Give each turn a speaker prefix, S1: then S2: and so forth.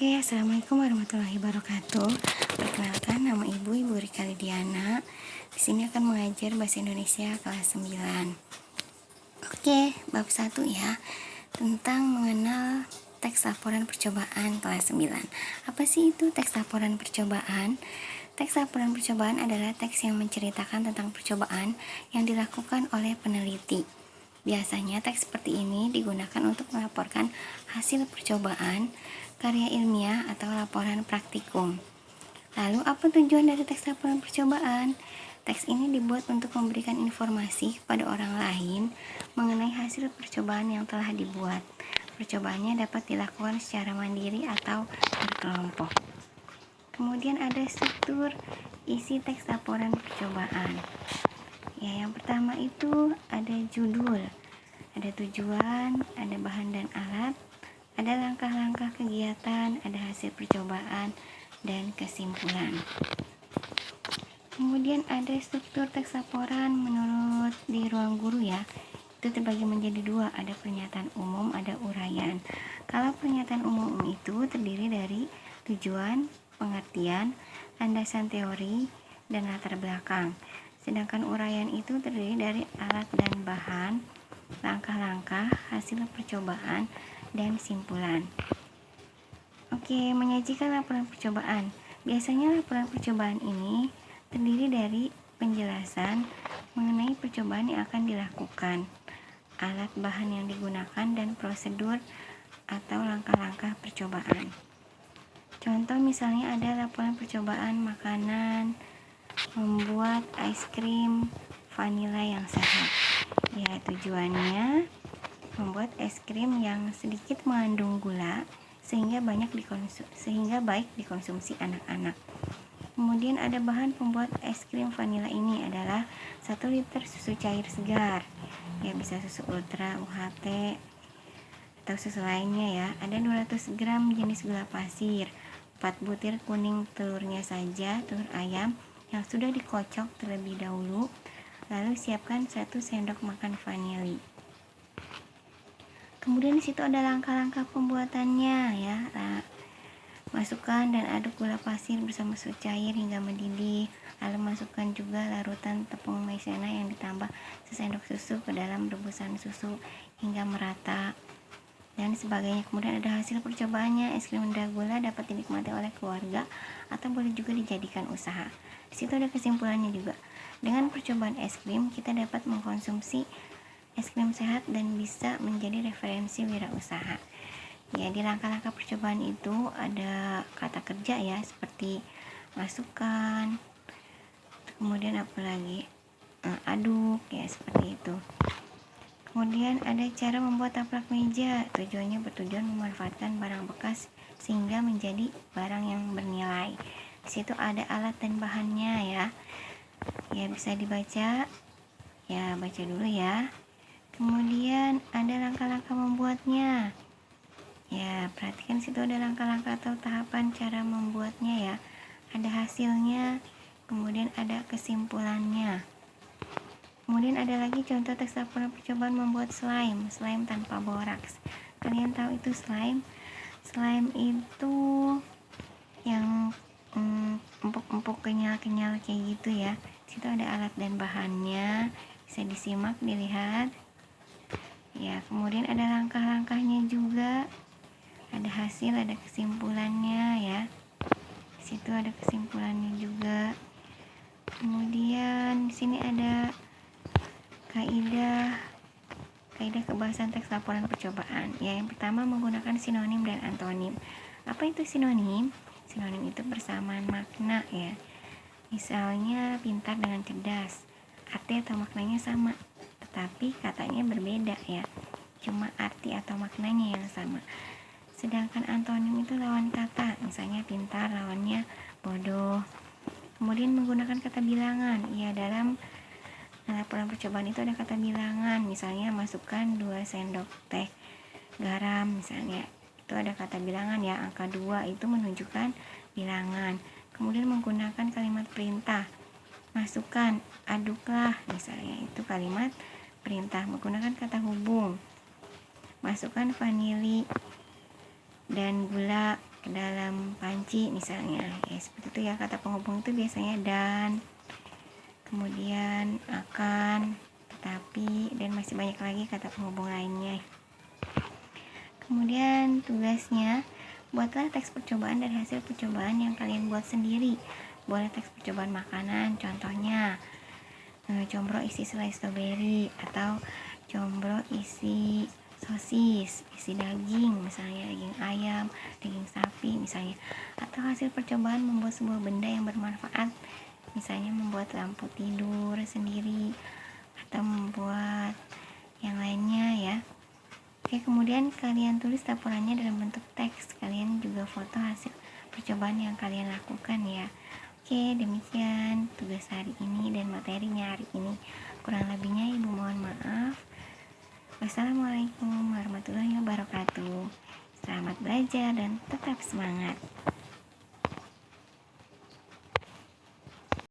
S1: Oke, assalamualaikum warahmatullahi wabarakatuh. Perkenalkan, nama Ibu Rika Lidiana. Di sini akan mengajar bahasa Indonesia kelas 9. Oke, bab 1 ya, tentang mengenal teks laporan percobaan kelas 9. Apa sih itu teks laporan percobaan? Teks laporan percobaan adalah teks yang menceritakan tentang percobaan yang dilakukan oleh peneliti. Biasanya teks seperti ini digunakan untuk melaporkan hasil percobaan, karya ilmiah, atau laporan praktikum. Lalu apa tujuan dari teks laporan percobaan? Teks ini dibuat untuk memberikan informasi kepada orang lain mengenai hasil percobaan yang telah dibuat. Percobaannya dapat dilakukan secara mandiri atau berkelompok. Kemudian ada struktur isi teks laporan percobaan. Ya, yang pertama itu ada judul, ada tujuan, ada bahan dan alat, ada langkah-langkah kegiatan, ada hasil percobaan, dan kesimpulan. Kemudian ada struktur teks laporan menurut di ruang guru ya. Itu terbagi menjadi dua, ada pernyataan umum, ada uraian. Kalau pernyataan umum itu terdiri dari tujuan, pengertian, landasan teori, dan latar belakang. Sedangkan uraian itu terdiri dari alat dan bahan, langkah-langkah, hasil percobaan, dan simpulan. Oke, menyajikan laporan percobaan. Biasanya laporan percobaan ini terdiri dari penjelasan mengenai percobaan yang akan dilakukan, alat bahan yang digunakan, dan prosedur atau langkah-langkah percobaan. Contoh misalnya ada laporan percobaan makanan, membuat es krim vanila yang sehat. Ya, tujuannya membuat es krim yang sedikit mengandung gula sehingga baik dikonsumsi anak-anak. Kemudian ada bahan pembuat es krim vanila ini adalah 1 liter susu cair segar. Ya, bisa susu ultra, UHT, atau susu lainnya ya. Ada 200 gram jenis gula pasir, 4 butir kuning telurnya saja, telur ayam yang sudah dikocok terlebih dahulu, lalu siapkan 1 sendok makan vanili. Kemudian di situ ada langkah-langkah pembuatannya ya. Masukkan dan aduk gula pasir bersama susu cair hingga mendidih. Lalu masukkan juga larutan tepung maizena yang ditambah sesendok susu ke dalam rebusan susu hingga merata dan sebagainya. Kemudian ada hasil percobaannya. Es krim rendah gula dapat dinikmati oleh keluarga atau boleh juga dijadikan usaha. Di situ ada kesimpulannya juga. Dengan percobaan es krim, kita dapat mengkonsumsi es krim sehat dan bisa menjadi referensi wirausaha. Ya, di langkah-langkah percobaan itu ada kata kerja ya, seperti masukkan, kemudian apa lagi, aduk ya, seperti itu. Kemudian ada cara membuat taplak meja. Tujuannya bertujuan memanfaatkan barang bekas sehingga menjadi barang yang bernilai. Di situ ada alat dan bahannya ya. Ya, bisa dibaca. Ya, baca dulu ya. Kemudian ada langkah-langkah membuatnya. Ya, perhatikan situ ada langkah-langkah atau tahapan cara membuatnya ya. Ada hasilnya, kemudian ada kesimpulannya. Kemudian ada lagi contoh teks laporan percobaan membuat slime tanpa boraks. Kalian tahu itu slime? Slime itu yang empuk-empuk, kenyal-kenyal kayak gitu ya. Situ ada alat dan bahannya, bisa disimak, dilihat. Ya, kemudian ada langkah-langkahnya juga. Ada hasil, ada kesimpulannya ya. Di situ ada kesimpulannya juga. Kemudian di sini ada kaidah kebahasan teks laporan percobaan. Ya, yang pertama menggunakan sinonim dan antonim. Apa itu sinonim? Sinonim itu persamaan makna ya. Misalnya pintar dengan cerdas, arti atau maknanya sama, tetapi katanya berbeda ya. Cuma arti atau maknanya yang sama. Sedangkan antonim itu lawan kata, misalnya pintar lawannya bodoh. Kemudian menggunakan kata bilangan. Ya, dalam laporan percobaan itu ada kata bilangan, misalnya masukkan 2 sendok teh garam misalnya. Itu ada kata bilangan ya, angka 2 itu menunjukkan bilangan. Kemudian menggunakan kalimat perintah. Masukkan, aduklah misalnya, itu kalimat perintah. Menggunakan kata hubung. Masukkan vanili dan gula ke dalam panci misalnya, ya seperti itu ya. Kata penghubung itu biasanya dan, kemudian akan, tetapi, dan masih banyak lagi kata penghubung lainnya. Kemudian tugasnya, buatlah teks percobaan dari hasil percobaan yang kalian buat sendiri. Boleh teks percobaan makanan, contohnya combro isi selai stroberi, atau combro isi sosis, isi daging, misalnya daging ayam, daging sapi misalnya. Atau hasil percobaan membuat sebuah benda yang bermanfaat, misalnya membuat lampu tidur sendiri, atau membuat yang lainnya ya. Oke, kemudian kalian tulis laporannya dalam bentuk teks. Kalian juga foto hasil percobaan yang kalian lakukan ya. Oke, demikian tugas hari ini dan materinya hari ini. Kurang lebihnya Ibu mohon maaf. Wassalamualaikum warahmatullahi wabarakatuh. Selamat belajar dan tetap semangat.